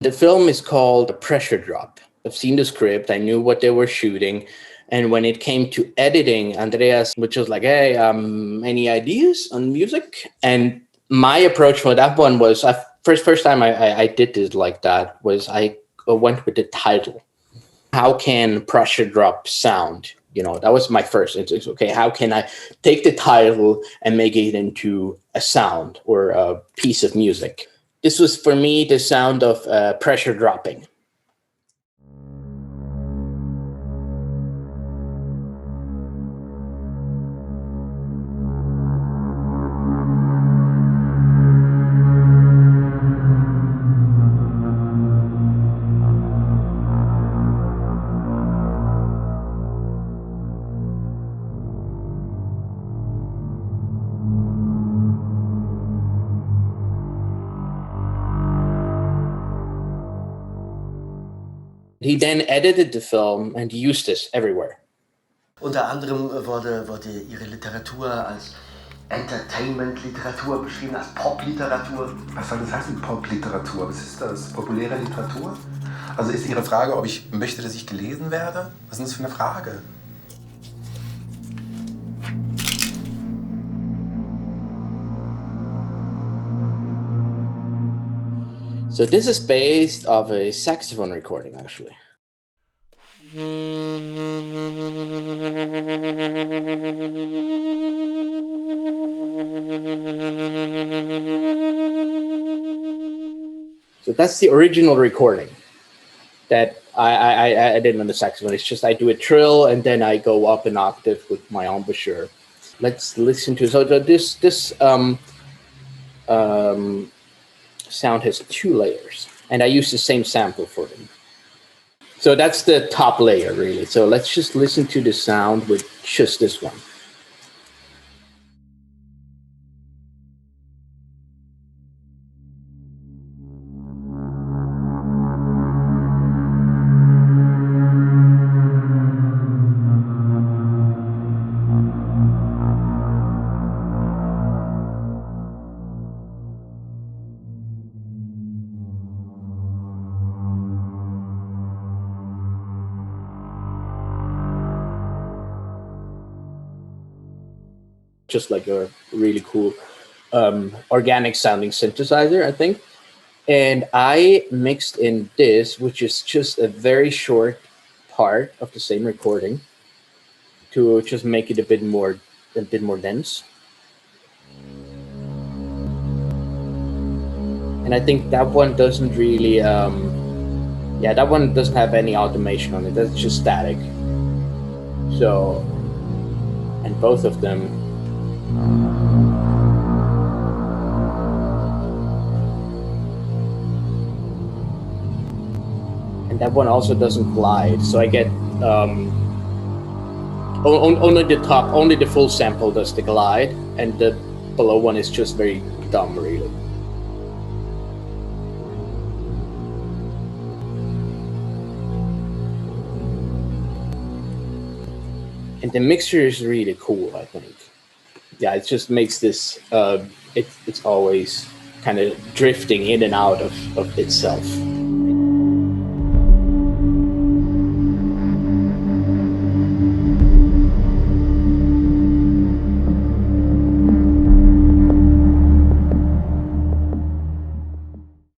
The film is called A Pressure Drop. I've seen the script. I knew what they were shooting. And when it came to editing, Andreas was just like, hey, any ideas on music? And my approach for that one was, first time I did this like that was I went with the title. How can Pressure Drop sound? That was my first instinct. Okay, how can I take the title and make it into a sound or a piece of music? This was, for me, the sound of pressure dropping. He then edited the film and used this everywhere. Unter anderem wurde ihre Literatur als Entertainment-Literatur beschrieben, als Pop-Literatur. Was soll das heißen, Pop-Literatur? Was ist das? Populäre Literatur? Also ist Ihre Frage, ob ich möchte, dass ich gelesen werde? Was ist das für eine Frage? So this is based off a saxophone recording, actually. So that's the original recording that I did on the saxophone. It's just I do a trill and then I go up an octave with my embouchure. Let's listen to it. So this sound has 2 layers, and I use the same sample for them. So that's the top layer, really. So let's just listen to the sound with just this one. Just like a really cool organic sounding synthesizer, I think. And I mixed in this, which is just a very short part of the same recording, to just make it a bit more dense. And I think that one doesn't really, that one doesn't have any automation on it. That's just static. So, and both of them. And that one also doesn't glide, so I get only the top, only the full sample does the glide, and the below one is just very dumb, really. And the mixture is really cool, I think. Yeah, it just makes this, it's always kind of drifting in and out of itself.